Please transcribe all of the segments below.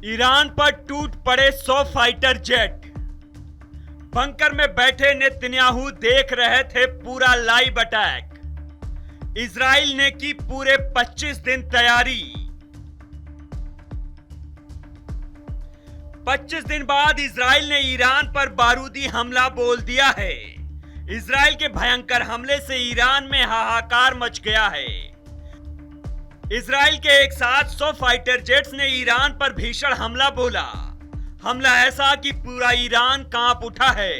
Iran पर टूट पड़े 100 फाइटर जेट। बंकर में बैठे नेतन्याहू देख रहे थे पूरा लाइव अटैक। इजराइल ने की पूरे 25 दिन तैयारी। 25 दिन बाद इजराइल ने ईरान पर बारूदी हमला बोल दिया है। इजराइल के भयंकर हमले से ईरान में हाहाकार मच गया है। इजराइल के एक साथ 100 फाइटर जेट्स ने ईरान पर भीषण हमला बोला। हमला ऐसा कि पूरा ईरान कांप उठा है।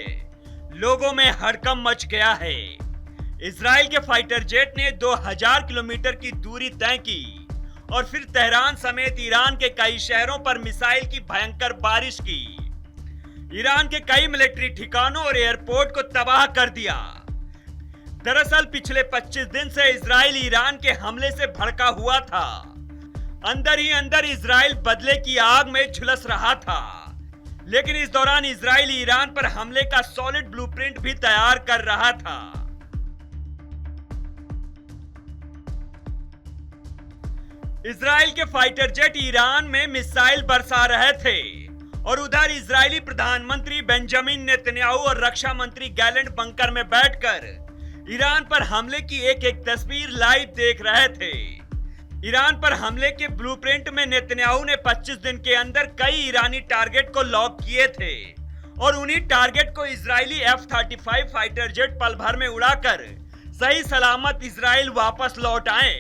लोगों में हड़कंप मच गया है। इजराइल के फाइटर जेट ने 2000 किलोमीटर की दूरी तय की और फिर तेहरान समेत ईरान के कई शहरों पर मिसाइल की भयंकर बारिश की। ईरान के कई मिलिट्री ठिकानों और एयरपोर्ट को तबाह कर दिया। दरअसल पिछले 25 दिन से इजराइल ईरान के हमले से भड़का हुआ था। अंदर ही अंदर इजराइल बदले की आग में झुलस रहा था। लेकिन इस दौरान इजराइल ईरान पर हमले का सॉलिड ब्लूप्रिंट भी तैयार कर रहा था। इजराइल के फाइटर जेट ईरान में मिसाइल बरसा रहे थे और उधर इजरायली प्रधानमंत्री बेंजामिन नेतन्याहू और रक्षा मंत्री गैलेंट बंकर में बैठकर ईरान पर हमले की एक एक तस्वीर लाइव देख रहे थे। ईरान पर हमले के ब्लूप्रिंट में नेतन्याहू ने 25 दिन के अंदर कई ईरानी टारगेट को लॉक किए थे और उन्हीं टारगेट को इजरायली F-35 फाइटर जेट पल भर में उड़ाकर सही सलामत इजराइल वापस लौट आए।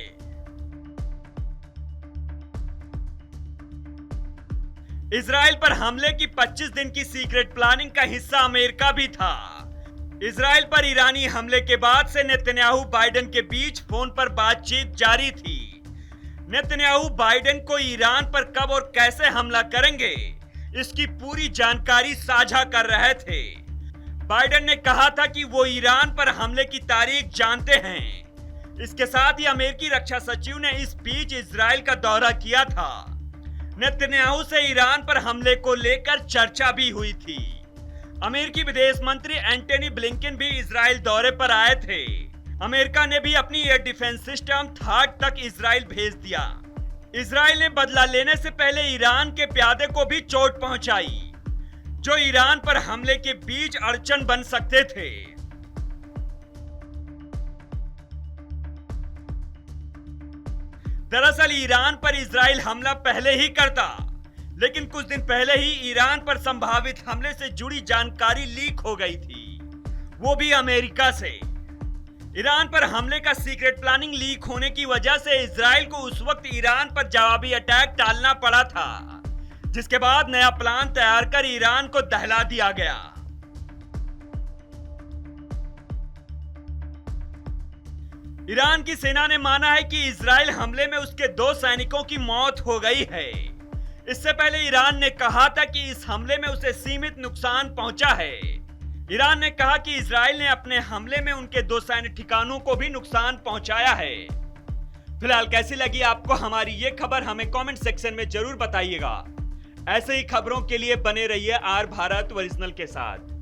इजराइल पर हमले की 25 दिन की सीक्रेट प्लानिंग का हिस्सा अमेरिका भी था। इजराइल पर ईरानी हमले के बाद से नेतन्याहू बाइडेन के बीच फोन पर बातचीत जारी थी। नेतन्याहू बाइडेन को ईरान पर कब और कैसे हमला करेंगे इसकी पूरी जानकारी साझा कर रहे थे। बाइडेन ने कहा था कि वो ईरान पर हमले की तारीख जानते हैं। इसके साथ ही अमेरिकी रक्षा सचिव ने इस बीच इजराइल का दौरा किया था। नेतन्याहू से ईरान पर हमले को लेकर चर्चा भी हुई थी। अमेरिकी विदेश मंत्री एंटनी ब्लिंकन भी इजराइल दौरे पर आए थे। अमेरिका ने भी अपनी एयर डिफेंस सिस्टम थाड तक इजराइल भेज दिया। इजराइल ने बदला लेने से पहले ईरान के प्यादे को भी चोट पहुंचाई, जो ईरान पर हमले के बीच अड़चन बन सकते थे। दरअसल ईरान पर इजराइल हमला पहले ही करता, लेकिन कुछ दिन पहले ही ईरान पर संभावित हमले से जुड़ी जानकारी लीक हो गई थी, वो भी अमेरिका से। ईरान पर हमले का सीक्रेट प्लानिंग लीक होने की वजह से इजराइल को उस वक्त ईरान पर जवाबी अटैक टालना पड़ा था, जिसके बाद नया प्लान तैयार कर ईरान को दहला दिया गया। ईरान की सेना ने माना है कि इजराइल हमले में उसके 2 सैनिकों की मौत हो गई है। इससे पहले ईरान ने कहा था कि इस हमले में उसे सीमित नुकसान पहुंचा है। ईरान ने कहा कि इजराइल ने अपने हमले में उनके 2 सैन्य ठिकानों को भी नुकसान पहुंचाया है। फिलहाल कैसी लगी आपको हमारी ये खबर, हमें कमेंट सेक्शन में जरूर बताइएगा। ऐसे ही खबरों के लिए बने रहिए आर भारत ओरिजिनल के साथ।